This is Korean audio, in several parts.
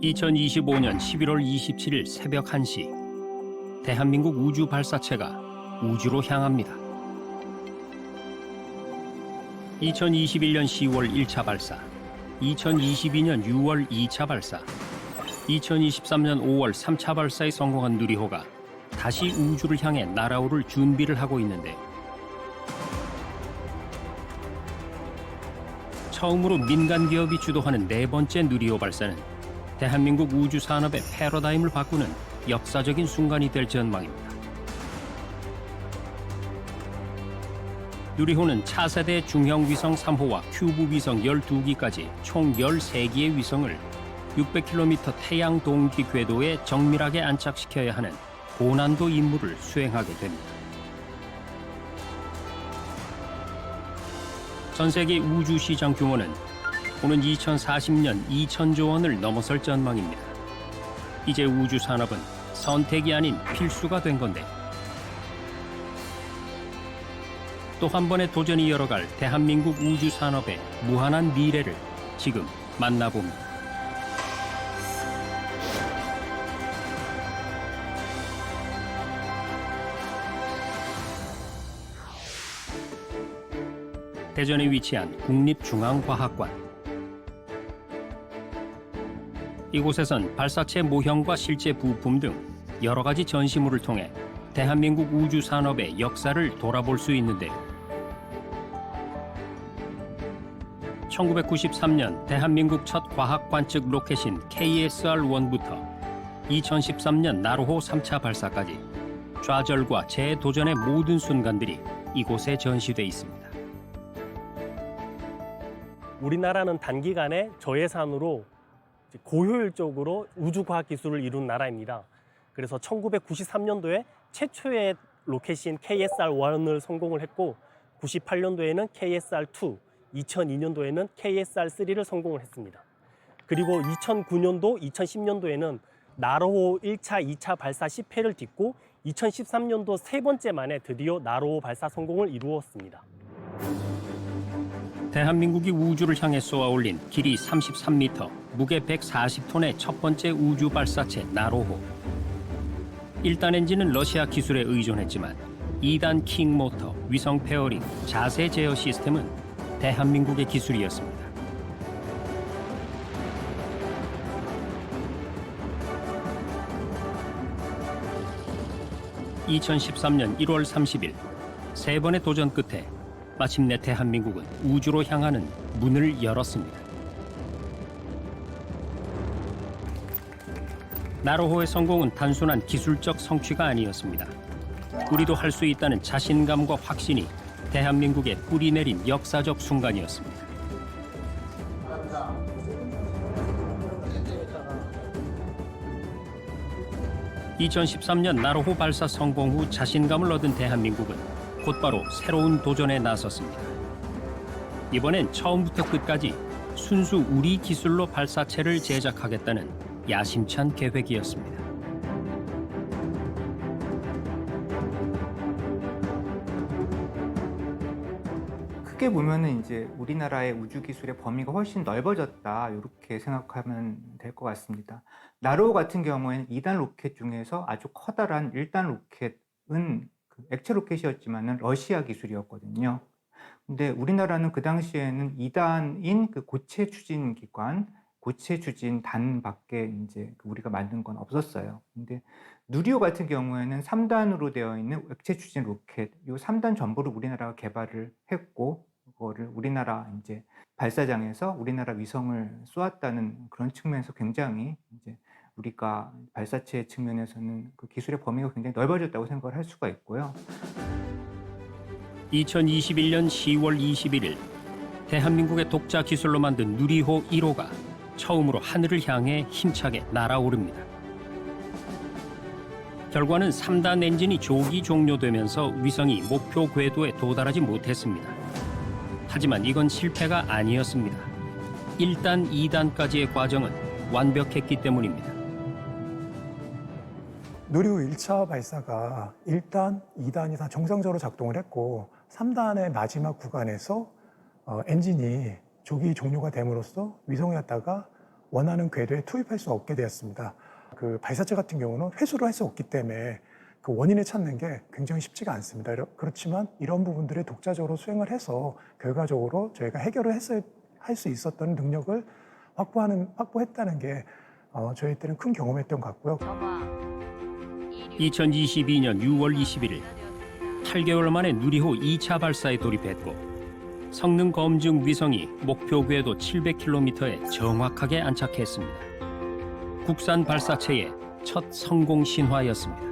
2025년 11월 27일 새벽 1시, 대한민국 우주 발사체가 우주로 향합니다. 2021년 10월 1차 발사, 2022년 6월 2차 발사, 2023년 5월 3차 발사에 성공한 누리호가 다시 우주를 향해 날아오를 준비를 하고 있는데, 처음으로 민간 기업이 주도하는 네 번째 누리호 발사는 대한민국 우주 산업의 패러다임을 바꾸는 역사적인 순간이 될 전망입니다. 누리호는 차세대 중형 위성 3호와 큐브 위성 12기까지 총 13기의 위성을 600km 태양 동기 궤도에 정밀하게 안착시켜야 하는 고난도 임무를 수행하게 됩니다. 전 세계 우주 시장 규모는 오는 2040년 2천조 원을 넘어설 전망입니다. 이제 우주 산업은 선택이 아닌 필수가 된 건데, 또 한 번의 도전이 열어갈 대한민국 우주 산업의 무한한 미래를 지금 만나봅니다. 대전에 위치한 국립중앙과학관. 이곳에선 발사체 모형과 실제 부품 등 여러 가지 전시물을 통해 대한민국 우주 산업의 역사를 돌아볼 수 있는데요. 1993년 대한민국 첫 과학 관측 로켓인 KSR-1부터 2013년 나로호 3차 발사까지 좌절과 재도전의 모든 순간들이 이곳에 전시돼 있습니다. 우리나라는 단기간에 저예산으로 고효율적으로 우주과학 기술을 이룬 나라입니다. 그래서 1993년도에 최초의 로켓인 KSR-1을 성공을 했고, 98년도에는 KSR-2, 2002년도에는 KSR-3를 성공을 했습니다. 그리고 2009년도, 2010년도에는 나로호 1차, 2차 발사 10회를 딛고 2013년도 세 번째 만에 드디어 나로호 발사 성공을 이루었습니다. 대한민국이 우주를 향해 쏘아올린 길이 33m, 무게 140톤의 첫 번째 우주 발사체 나로호. 1단 엔진은 러시아 기술에 의존했지만 2단 킹 모터, 위성 페어링, 자세 제어 시스템은 대한민국의 기술이었습니다. (2013년 1월 30일) 세 번의 도전 끝에 마침내 대한민국은 우주로 향하는 문을 열었습니다. 나로호의 성공은 단순한 기술적 성취가 아니었습니다. 우리도 할 수 있다는 자신감과 확신이 대한민국에 뿌리 내린 역사적 순간이었습니다. (2013년) 나로호 발사 성공 후 자신감을 얻은 대한민국은 곧바로 새로운 도전에 나섰습니다. 이번엔 처음부터 끝까지 순수 우리 기술로 발사체를 제작하겠다는 야심찬 계획이었습니다. 크게 보면은 이제 우리나라의 우주 기술의 범위가 훨씬 넓어졌다, 이렇게 생각하면 될 것 같습니다. 나로호 같은 경우에는 2단 로켓 중에서 아주 커다란 1단 로켓은 액체 로켓이었지만은 러시아 기술이었거든요. 근데 우리나라는 그 당시에는 2단인 그 고체 추진 기관, 고체 추진 단밖에 이제 우리가 만든 건 없었어요. 근데 누리호 같은 경우에는 3단으로 되어 있는 액체 추진 로켓, 이 3단 전부를 우리나라가 개발을 했고, 그거를 우리나라 이제 발사장에서 우리나라 위성을 쏘았다는 그런 측면에서 굉장히 이제 우리가 발사체 측면에서는 그 기술의 범위가 굉장히 넓어졌다고 생각을 할 수가 있고요. 2021년 10월 21일 대한민국의 독자 기술로 만든 누리호 1호가 처음으로 하늘을 향해 힘차게 날아오릅니다. 결과는 3단 엔진이 조기 종료되면서 위성이 목표 궤도에 도달하지 못했습니다. 하지만 이건 실패가 아니었습니다. 1단, 2단까지의 과정은 완벽했기 때문입니다. 누리호 1차 발사가 1단, 2단이 다 정상적으로 작동을 했고 3단의 마지막 구간에서 엔진이 조기 종료가 됨으로써 위성이었다가 원하는 궤도에 투입할 수 없게 되었습니다. 그 발사체 같은 경우는 회수를 할 수 없기 때문에 그 원인을 찾는 게 굉장히 쉽지가 않습니다. 그렇지만 이런 부분들을 독자적으로 수행을 해서 결과적으로 저희가 해결을 할 수 있었던 능력을 확보했다는 게 저희들은 큰 경험했던 것 같고요. 2022년 6월 21일 8개월 만에 누리호 2차 발사에 돌입했고 성능 검증 위성이 목표 궤도 700km에 정확하게 안착했습니다. 국산 발사체의 첫 성공 신화였습니다.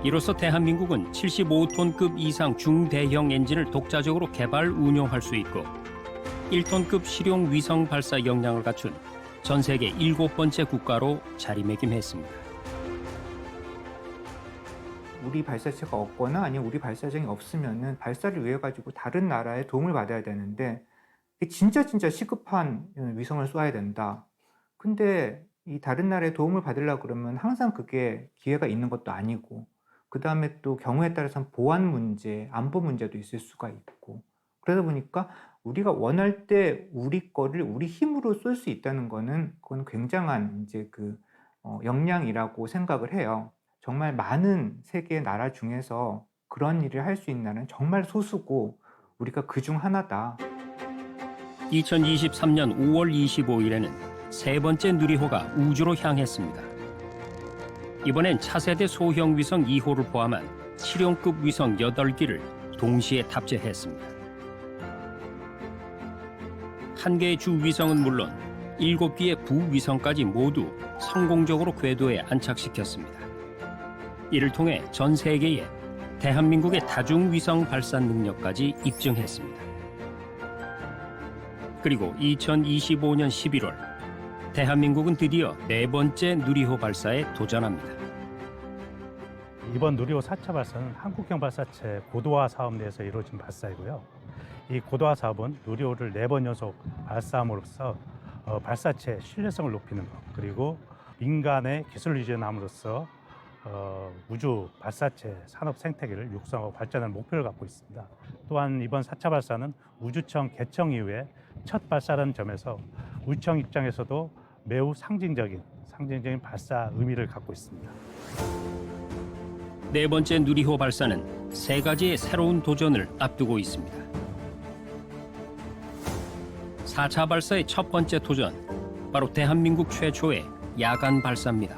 이로써 대한민국은 75톤급 이상 중대형 엔진을 독자적으로 개발, 운용할 수 있고 1톤급 실용 위성 발사 역량을 갖춘 전 세계 7번째 국가로 자리매김했습니다. 우리 발사체가 없거나 아니면 우리 발사장이 없으면은 발사를 위해 가지고 다른 나라의 도움을 받아야 되는데 진짜 시급한 위성을 쏘아야 된다. 근데 이 다른 나라의 도움을 받으려고 그러면 항상 그게 기회가 있는 것도 아니고 그 다음에 또 경우에 따라서는 보안 문제, 안보 문제도 있을 수가 있고 그러다 보니까 우리가 원할 때 우리 거를 우리 힘으로 쏠 수 있다는 거는 그건 굉장한 이제 역량이라고 생각을 해요. 정말 많은 세계의 나라 중에서 그런 일을 할 수 있는 나라는 정말 소수고 우리가 그 중 하나다. 2023년 5월 25일에는 세 번째 누리호가 우주로 향했습니다. 이번엔 차세대 소형 위성 2호를 포함한 실용급 위성 8기를 동시에 탑재했습니다. 한 개의 주 위성은 물론 7기의 부위성까지 모두 성공적으로 궤도에 안착시켰습니다. 이를 통해 전 세계에 대한민국의 다중위성 발사 능력까지 입증했습니다. 그리고 2025년 11월 대한민국은 드디어 네 번째 누리호 발사에 도전합니다. 이번 누리호 4차 발사는 한국형 발사체 고도화 사업 내에서 이루어진 발사이고요. 이 고도화 사업은 누리호를 4번 연속 발사함으로써 발사체 신뢰성을 높이는 것, 그리고 민간의 기술 이전함으로써 우주 발사체 산업 생태계를 육성하고 발전하는 목표를 갖고 있습니다. 또한 이번 4차 발사는 우주청 개청 이후에 첫 발사라는 점에서 우주청 입장에서도 매우 상징적인 발사 의미를 갖고 있습니다. 네 번째 누리호 발사는 세 가지의 새로운 도전을 앞두고 있습니다. 4차 발사의 첫 번째 도전, 바로 대한민국 최초의 야간 발사입니다.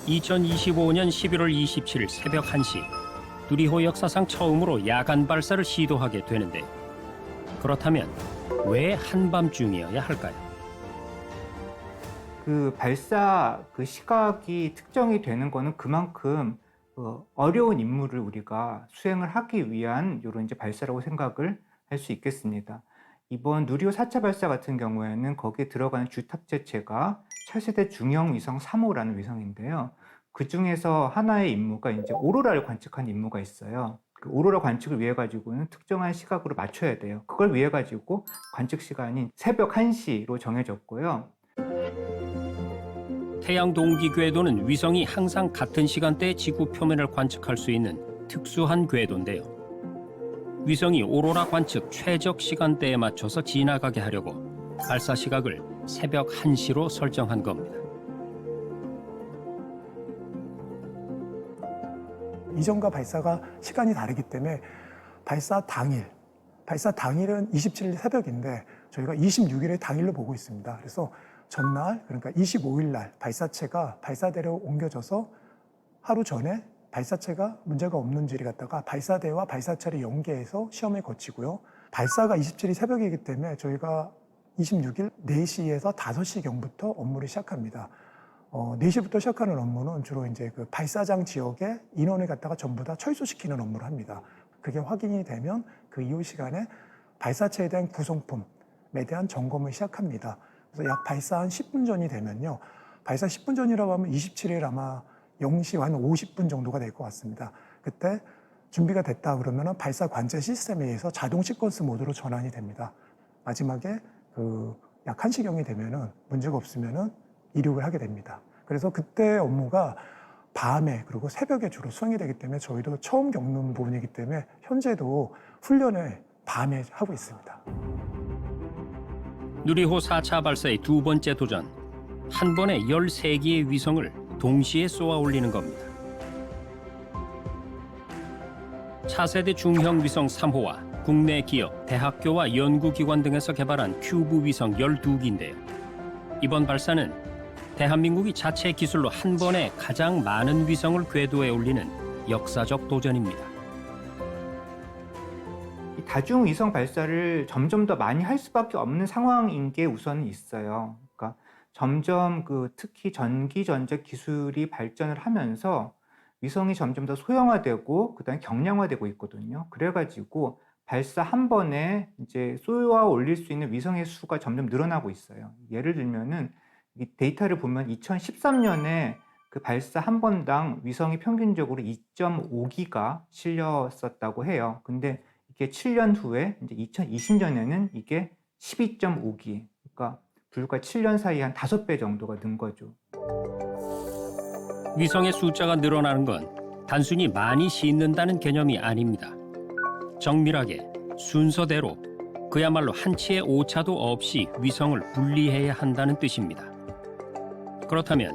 2025년 11월 27일 새벽 1시, 누리호 역사상 처음으로 야간 발사를 시도하게 되는데, 그렇다면 왜 한밤중이어야 할까요? 그 발사 시각이 특정이 되는 거는 그만큼 어려운 임무를 우리가 수행을 하기 위한 이런 이제 발사라고 생각을 할 수 있겠습니다. 이번 누리호 4차 발사 같은 경우에는 거기에 들어가는 주탑재체가 차세대 중형 위성 3호라는 위성인데요. 그 중에서 하나의 임무가 이제 오로라를 관측하는 임무가 있어요. 그 오로라 관측을 위해 가지고는 특정한 시각으로 맞춰야 돼요. 그걸 위해 가지고 관측 시간이 새벽 1시로 정해졌고요. 태양 동기 궤도는 위성이 항상 같은 시간대에 지구 표면을 관측할 수 있는 특수한 궤도인데요. 위성이 오로라 관측 최적 시간대에 맞춰서 지나가게 하려고 발사 시각을 새벽 1시로 설정한 겁니다. 이전과 발사가 시간이 다르기 때문에 발사 당일은 27일 새벽인데 저희가 26일에 당일로 보고 있습니다. 그래서 전날, 그러니까 25일 날 발사체가 발사대로 옮겨져서 하루 전에 발사체가 문제가 없는지를 갖다가 발사대와 발사체를 연계해서 시험을 거치고요. 발사가 27일 새벽이기 때문에 저희가 26일 4시에서 5시경부터 업무를 시작합니다. 4시부터 시작하는 업무는 주로 이제 그 발사장 지역의 인원을 갖다가 전부 다 철수시키는 업무를 합니다. 그게 확인이 되면 그 이후 시간에 발사체에 대한 구성품에 대한 점검을 시작합니다. 그래서 약 발사 한 10분 전이 되면요. 발사 10분 전이라고 하면 27일 아마 0시 한 50분 정도가 될 것 같습니다. 그때 준비가 됐다 그러면 발사 관제 시스템에 의해서 자동 시퀀스 모드로 전환이 됩니다. 마지막에 약 1시경이 되면은 문제가 없으면은 이륙을 하게 됩니다. 그래서 그때 업무가 밤에 그리고 새벽에 주로 수행이 되기 때문에 저희도 처음 겪는 부분이기 때문에 현재도 훈련을 밤에 하고 있습니다. 누리호 4차 발사의 두 번째 도전. 한 번에 13개의 위성을 동시에 쏘아 올리는 겁니다. 차세대 중형 위성 3호와 국내 기업, 대학교와 연구기관 등에서 개발한 큐브 위성 12기인데요. 이번 발사는 대한민국이 자체 기술로 한 번에 가장 많은 위성을 궤도에 올리는 역사적 도전입니다. 이 다중 위성 발사를 점점 더 많이 할 수밖에 없는 상황인 게 우선 있어요. 그러니까 점점 특히 전기 전자 기술이 발전을 하면서 위성이 점점 더 소형화되고 그다음에 경량화되고 있거든요. 그래가지고 발사 한 번에 이제 쏘아 올릴 수 있는 위성의 수가 점점 늘어나고 있어요. 예를 들면은 이 데이터를 보면 2013년에 그 발사 한 번당 위성이 평균적으로 2.5기가 실렸었다고 해요. 근데 이게 7년 후에 이제 2020년에는 이게 12.5기. 그러니까 불과 7년 사이에 한 5배 정도가 는 거죠. 위성의 숫자가 늘어나는 건 단순히 많이 싣는다는 개념이 아닙니다. 정밀하게, 순서대로, 그야말로 한치의 오차도 없이 위성을 분리해야 한다는 뜻입니다. 그렇다면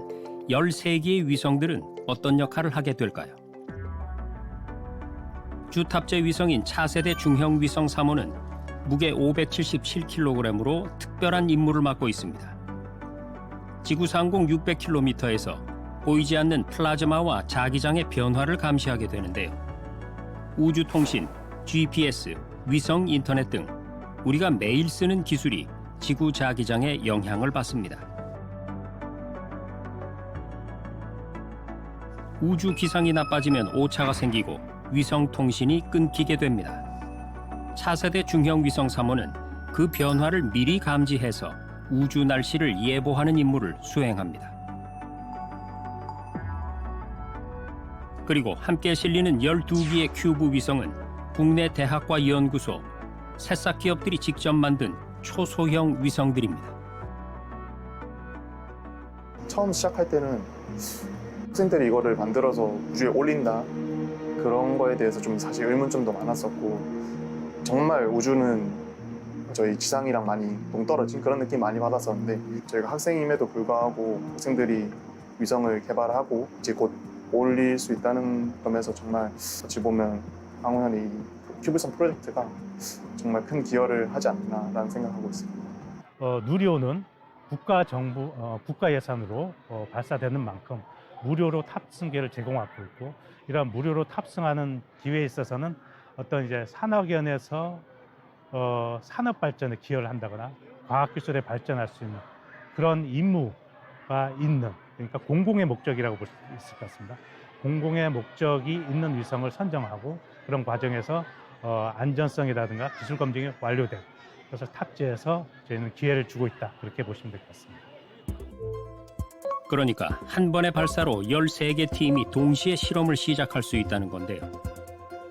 13개의 위성들은 어떤 역할을 하게 될까요? 주탑재 위성인 차세대 중형 위성 3호는 무게 577kg으로 특별한 임무를 맡고 있습니다. 지구 상공 600km에서 보이지 않는 플라즈마와 자기장의 변화를 감시하게 되는데요. 우주통신, GPS, 위성 인터넷 등 우리가 매일 쓰는 기술이 지구 자기장에 영향을 받습니다. 우주 기상이 나빠지면 오차가 생기고 위성 통신이 끊기게 됩니다. 차세대 중형 위성 3호는 그 변화를 미리 감지해서 우주 날씨를 예보하는 임무를 수행합니다. 그리고 함께 실리는 12기의 큐브 위성은 국내 대학과 연구소, 새싹 기업들이 직접 만든 초소형 위성들입니다. 처음 시작할 때는 학생들이 이거를 만들어서 우주에 올린다 그런 거에 대해서 좀 사실 의문점도 많았었고, 정말 우주는 저희 지상이랑 많이 동떨어진 그런 느낌 많이 받았었는데, 저희가 학생임에도 불구하고 학생들이 위성을 개발하고 이제 곧 올릴 수 있다는 점에서 정말 어찌 보면 황우현의 큐브위성 프로젝트가 정말 큰 기여를 하지 않나라는 생각하고 있습니다. 누리호는 국가 예산으로 발사되는 만큼 무료로 탑승기를 제공하고 있고, 이러한 무료로 탑승하는 기회에 있어서는 어떤 이제 산학연에서 산업 발전에 기여를 한다거나 과학기술에 발전할 수 있는 그런 임무가 있는, 그러니까 공공의 목적이라고 볼 수 있을 것 같습니다. 공공의 목적이 있는 위성을 선정하고 그런 과정에서 안전성이라든가 기술 검증이 완료되고 그것을 탑재해서 저희는 기회를 주고 있다, 그렇게 보시면 될 것 같습니다. 그러니까 한 번의 발사로 13개 팀이 동시에 실험을 시작할 수 있다는 건데요.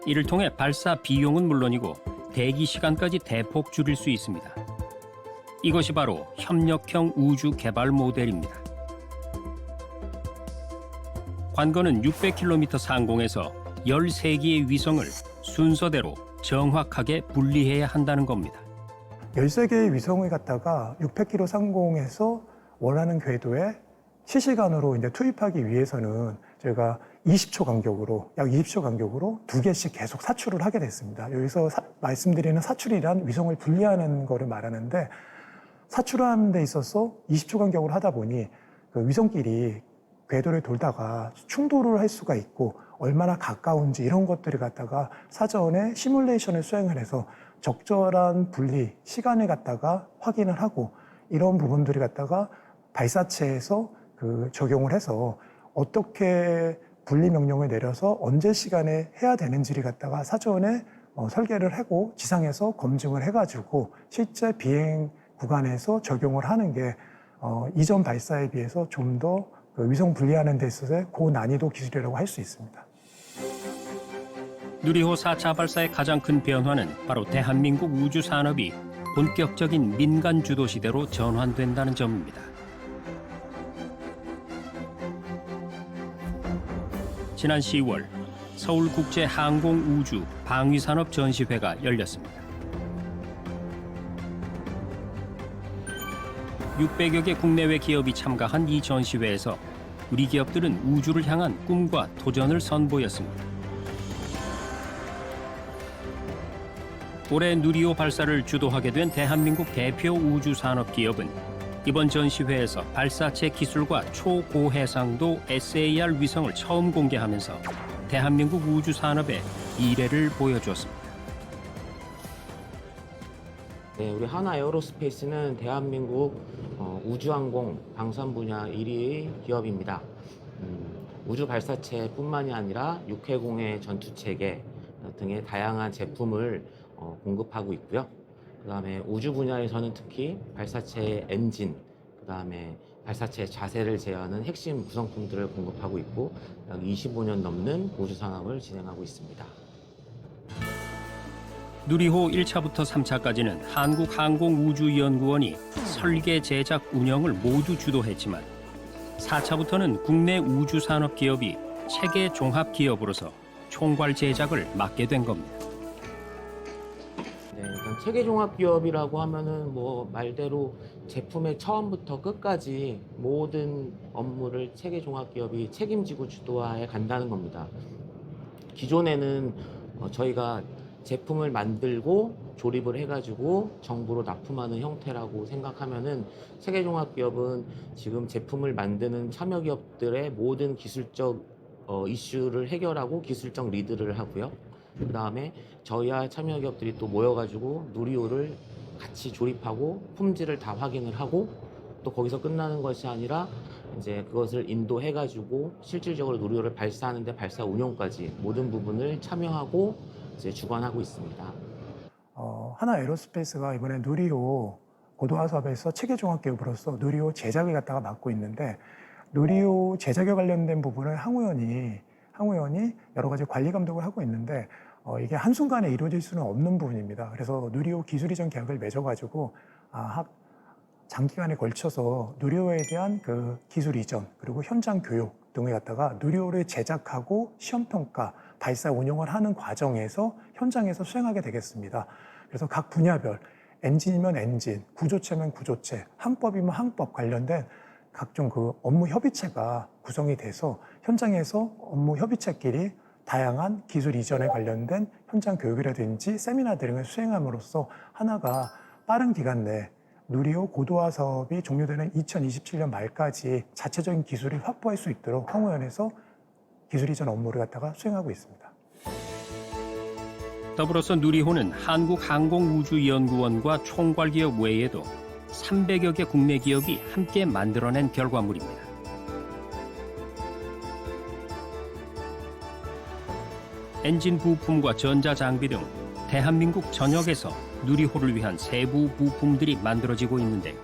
이를 통해 발사 비용은 물론이고 대기 시간까지 대폭 줄일 수 있습니다. 이것이 바로 협력형 우주 개발 모델입니다. 관건은 600km 상공에서 13개의 위성을 순서대로 정확하게 분리해야 한다는 겁니다. 13개의 위성을 갖다가 600km 상공에서 원하는 궤도에 실시간으로 이제 투입하기 위해서는 저희가 20초 간격으로, 약 20초 간격으로 2개씩 계속 사출을 하게 됐습니다. 여기서 말씀드리는 사출이란 위성을 분리하는 거를 말하는데, 사출하는 데 있어서 20초 간격으로 하다 보니 그 위성끼리 궤도를 돌다가 충돌을 할 수가 있고, 얼마나 가까운지 이런 것들을 갖다가 사전에 시뮬레이션을 수행을 해서 적절한 분리 시간을 갖다가 확인을 하고, 이런 부분들을 갖다가 발사체에서 적용을 해서 어떻게 분리 명령을 내려서 언제 시간에 해야 되는지를 갖다가 사전에 설계를 하고 지상에서 검증을 해가지고 실제 비행 구간에서 적용을 하는 게 이전 발사에 비해서 좀 더 위성 분리하는 데 있어서의 고난이도 기술이라고 할 수 있습니다. 누리호 4차 발사의 가장 큰 변화는 바로 대한민국 우주 산업이 본격적인 민간 주도 시대로 전환된다는 점입니다. 지난 10월 서울국제항공우주 방위산업 전시회가 열렸습니다. 600여 개 국내외 기업이 참가한 이 전시회에서 우리 기업들은 우주를 향한 꿈과 도전을 선보였습니다. 올해 누리호 발사를 주도하게 된 대한민국 대표 우주산업기업은 이번 전시회에서 발사체 기술과 초고해상도 SAR 위성을 처음 공개하면서 대한민국 우주산업의 이례를 보여주었습니다. 네, 우리 하나에어로스페이스는 대한민국 우주항공 방산 분야 1위 기업입니다. 우주 발사체뿐만이 아니라 육해공의 전투체계 등의 다양한 제품을 공급하고 있고요. 그다음에 우주 분야에서는 특히 발사체의 엔진, 그다음에 발사체 자세를 제어하는 핵심 구성품들을 공급하고 있고 약 25년 넘는 우주 산업을 진행하고 있습니다. 누리호 1차부터 3차까지는 한국항공우주연구원이 설계, 제작, 운영을 모두 주도했지만 4차부터는 국내 우주산업기업이 체계 종합기업으로서 총괄 제작을 맡게 된 겁니다. 네, 일단 체계종합기업이라고 하면은 뭐 말대로 제품의 처음부터 끝까지 모든 업무를 체계종합기업이 책임지고 주도해 간다는 겁니다. 기존에는 저희가 제품을 만들고 조립을 해가지고 정부로 납품하는 형태라고 생각하면은 체계종합기업은 지금 제품을 만드는 참여기업들의 모든 기술적 이슈를 해결하고 기술적 리드를 하고요. 그 다음에 저희와 참여기업들이 또 모여가지고 누리호를 같이 조립하고 품질을 다 확인을 하고 또 거기서 끝나는 것이 아니라 이제 그것을 인도해가지고 실질적으로 누리호를 발사하는데 발사 운영까지 모든 부분을 참여하고 이제 주관하고 있습니다. 하나에어로스페이스가 이번에 누리호 고도화 사업에서 체계종합기업으로서 누리호 제작을 갖다가 맡고 있는데 누리호 제작에 관련된 부분을 항우연이 여러 가지 관리 감독을 하고 있는데 이게 한순간에 이루어질 수는 없는 부분입니다. 그래서 누리호 기술 이전 계약을 맺어가지고 장기간에 걸쳐서 누리호에 대한 그 기술 이전 그리고 현장 교육 등을 갖다가 누리호를 제작하고 시험 평가, 발사 운영을 하는 과정에서 현장에서 수행하게 되겠습니다. 그래서 각 분야별 엔진이면 엔진, 구조체면 구조체, 항법이면 항법 관련된 각종 그 업무 협의체가 구성이 돼서 현장에서 업무 협의체끼리 다양한 기술 이전에 관련된 현장 교육이라든지 세미나 등을 수행함으로써 하나가 빠른 기간 내에 누리호 고도화 사업이 종료되는 2027년 말까지 자체적인 기술을 확보할 수 있도록 항우연에서 기술 이전 업무를 갖다가 수행하고 있습니다. 더불어서 누리호는 한국항공우주연구원과 총괄기업 외에도 300여 개 국내 기업이 함께 만들어낸 결과물입니다. 엔진 부품과 전자장비 등 대한민국 전역에서 누리호를 위한 세부 부품들이 만들어지고 있는데요.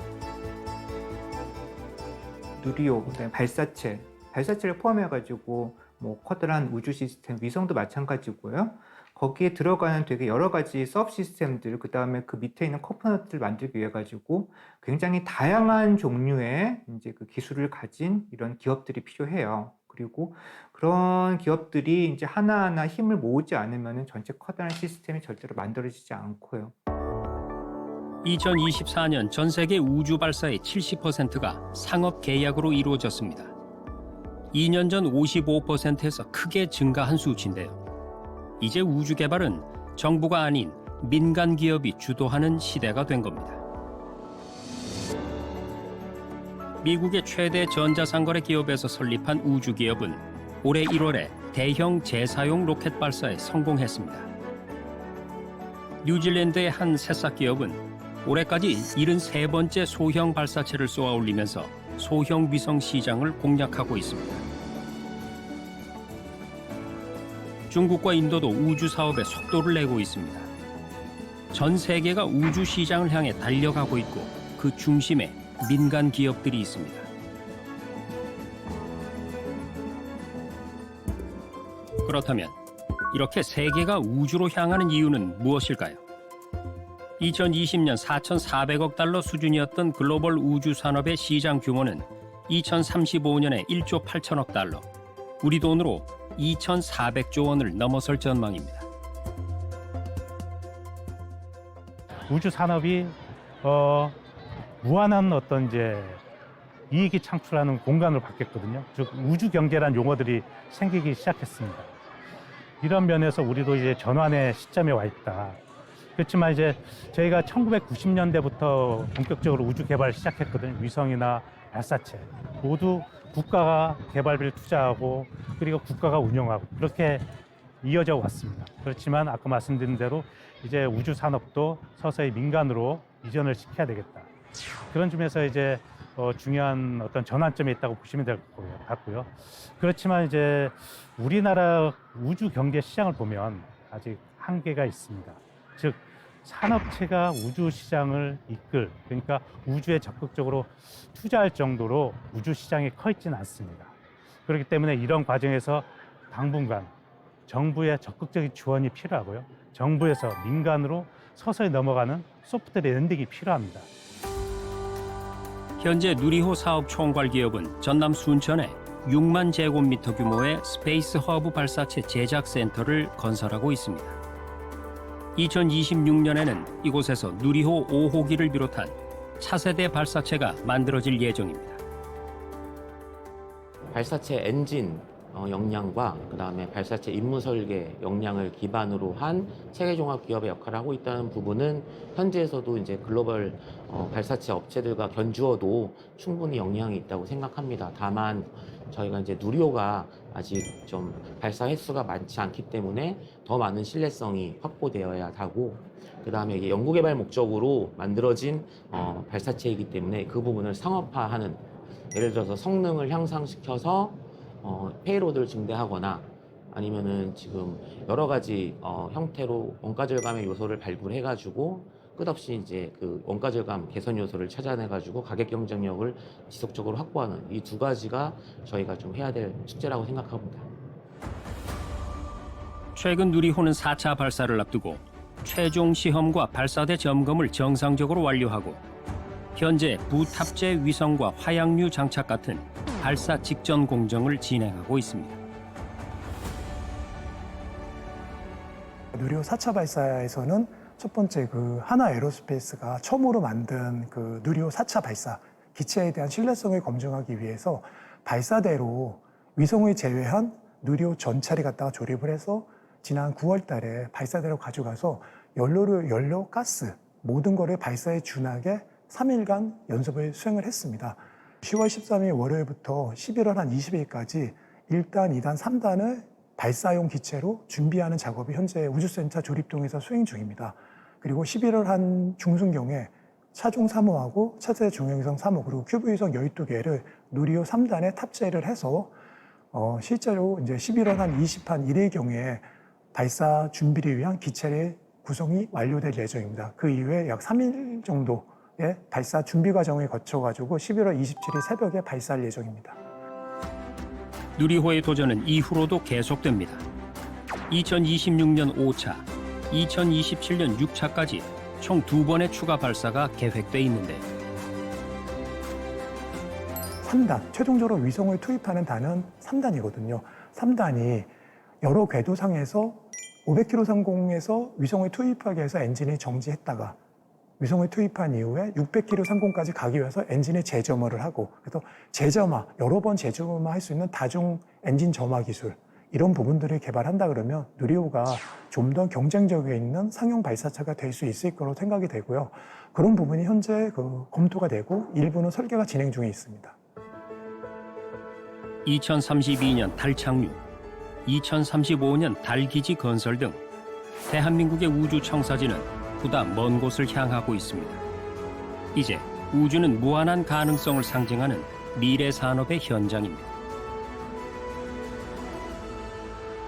누리호, 그다음에 발사체를 포함해가지고 뭐 커다란 우주 시스템, 위성도 마찬가지고요. 거기에 들어가는 되게 여러 가지 서브 시스템들, 그 다음에 그 밑에 있는 컴포넌트를 만들기 위해 가지고 굉장히 다양한 종류의 이제 그 기술을 가진 이런 기업들이 필요해요. 그리고 그런 기업들이 이제 하나하나 힘을 모으지 않으면 전체 커다란 시스템이 절대로 만들어지지 않고요. 2024년 전 세계 우주 발사의 70%가 상업 계약으로 이루어졌습니다. 2년 전 55%에서 크게 증가한 수치인데요. 이제 우주 개발은 정부가 아닌 민간 기업이 주도하는 시대가 된 겁니다. 미국의 최대 전자상거래 기업에서 설립한 우주 기업은 올해 1월에 대형 재사용 로켓 발사에 성공했습니다. 뉴질랜드의 한 새싹 기업은 올해까지 73번째 소형 발사체를 쏘아 올리면서 소형 위성 시장을 공략하고 있습니다. 중국과 인도도 우주 사업에 속도를 내고 있습니다. 전 세계가 우주 시장을 향해 달려가고 있고 그 중심에 민간 기업들이 있습니다. 그렇다면 이렇게 세계가 우주로 향하는 이유는 무엇일까요? 2020년 4,400억 달러 수준이었던 글로벌 우주 산업의 시장 규모는 2035년에 1조 8천억 달러, 우리 돈으로 2,400조 원을 넘어설 전망입니다. 우주 산업이 무한한 어떤 이제 이익이 창출하는 공간을 받겠거든요. 즉 우주 경제란 용어들이 생기기 시작했습니다. 이런 면에서 우리도 이제 전환의 시점에 와 있다. 그렇지만 이제 저희가 1990년대부터 본격적으로 우주 개발을 시작했거든요. 위성이나 발사체 모두 국가가 개발비를 투자하고 그리고 국가가 운영하고 그렇게 이어져 왔습니다. 그렇지만 아까 말씀드린 대로 이제 우주 산업도 서서히 민간으로 이전을 시켜야 되겠다. 그런 점에서 이제 중요한 어떤 전환점에 있다고 보시면 될 것 같고요. 그렇지만 이제 우리나라 우주 경제 시장을 보면 아직 한계가 있습니다. 즉 산업체가 우주 시장을 그러니까 우주에 적극적으로 투자할 정도로 우주 시장이 커 있지는 않습니다. 그렇기 때문에 이런 과정에서 당분간 정부의 적극적인 지원이 필요하고요. 정부에서 민간으로 서서히 넘어가는 소프트 랜딩이 필요합니다. 현재 누리호 사업 총괄 기업은 전남 순천에 6만 제곱미터 규모의 스페이스 허브 발사체 제작 센터를 건설하고 있습니다. 2026년에는 이곳에서 누리호 5호기를 비롯한 차세대 발사체가 만들어질 예정입니다. 발사체 엔진 역량과 그다음에 발사체 임무 설계 역량을 기반으로 한 체계종합기업의 역할을 하고 있다는 부분은 현지에서도 이제 글로벌 발사체 업체들과 견주어도 충분히 역량이 있다고 생각합니다. 다만 저희가 이제 누리호가 아직 좀 발사 횟수가 많지 않기 때문에 더 많은 신뢰성이 확보되어야 하고 그다음에 이게 연구개발 목적으로 만들어진 발사체이기 때문에 그 부분을 상업화하는 예를 들어서 성능을 향상시켜서 페이로드를 증대하거나 아니면은 지금 여러 가지 형태로 원가 절감의 요소를 발굴해가지고 끝없이 이제 그 원가 절감 개선 요소를 찾아내가지고 가격 경쟁력을 지속적으로 확보하는 이 두 가지가 저희가 좀 해야 될 숙제라고 생각합니다. 최근 누리호는 4차 발사를 앞두고 최종 시험과 발사대 점검을 정상적으로 완료하고 현재 부탑재 위성과 화약류 장착 같은 발사 직전 공정을 진행하고 있습니다. 누리호 4차 발사에서는 첫 번째 그 하나 에어로스페이스가 처음으로 만든 그 누리호 4차 발사 기체에 대한 신뢰성을 검증하기 위해서 발사대로 위성을 제외한 누리호 전차를 갖다가 조립을 해서 지난 9월 달에 발사대로 가져가서 연료, 가스 모든 거를 발사에 준하게 3일간 연습을 수행을 했습니다. 10월 13일 월요일부터 11월 한 20일까지 1단, 2단, 3단을 발사용 기체로 준비하는 작업이 현재 우주센터 조립동에서 수행 중입니다. 그리고 11월 한 중순경에 차종 3호하고 차세대 중형위성 3호 그리고 큐브 위성 12개를 누리호 3단에 탑재를 해서 실제로 이제 11월 한 20한 1일 경에 발사 준비를 위한 기체의 구성이 완료될 예정입니다. 그 이후에 약 3일 정도의 발사 준비 과정을 거쳐가지고 11월 27일 새벽에 발사할 예정입니다. 누리호의 도전은 이후로도 계속됩니다. 2026년 5차, 2027년 6차까지 총 2번의 추가 발사가 계획돼 있는데 3단, 최종적으로 위성을 투입하는 단은 3단이거든요. 3단이 여러 궤도상에서 500km 상공에서 위성을 투입하기 위해서 엔진을 정지했다가 위성을 투입한 이후에 600km 상공까지 가기 위해서 엔진의 재점화를 하고 그래서 재점화, 여러 번 재점화 할 수 있는 다중 엔진 점화 기술 이런 부분들을 개발한다 그러면 누리호가 좀 더 경쟁력이 있는 상용 발사체가 될 수 있을 거로 생각이 되고요. 그런 부분이 현재 검토가 되고 일부는 설계가 진행 중에 있습니다. 2032년 달 착륙, 2035년 달 기지 건설 등 대한민국의 우주 청사진은 보다 먼 곳을 향하고 있습니다. 이제 우주는 무한한 가능성을 상징하는 미래 산업의 현장입니다.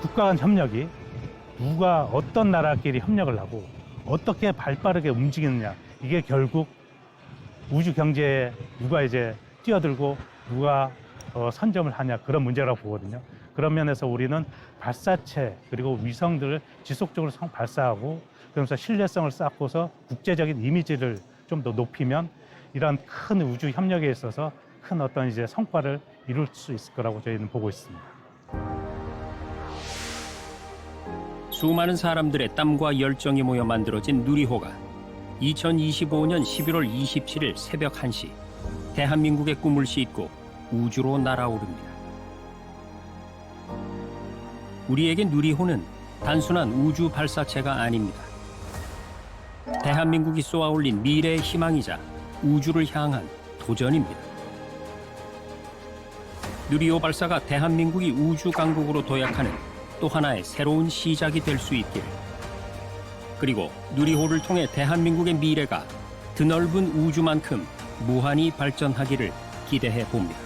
국가 간 협력이 누가 어떤 나라끼리 협력을 하고 어떻게 발빠르게 움직이느냐 이게 결국 우주 경제에 누가 이제 뛰어들고 누가 선점을 하냐 그런 문제라고 보거든요. 그런 면에서 우리는 발사체 그리고 위성들을 지속적으로 발사하고 그러면서 신뢰성을 쌓고서 국제적인 이미지를 좀 더 높이면 이런 큰 우주 협력에 있어서 큰 어떤 이제 성과를 이룰 수 있을 거라고 저희는 보고 있습니다. 수많은 사람들의 땀과 열정이 모여 만들어진 누리호가 2025년 11월 27일 새벽 1시 대한민국의 꿈을 싣고 우주로 날아오릅니다. 우리에게 누리호는 단순한 우주 발사체가 아닙니다. 대한민국이 쏘아올린 미래의 희망이자 우주를 향한 도전입니다. 누리호 발사가 대한민국이 우주 강국으로 도약하는 또 하나의 새로운 시작이 될 수 있기를, 그리고 누리호를 통해 대한민국의 미래가 드넓은 우주만큼 무한히 발전하기를 기대해 봅니다.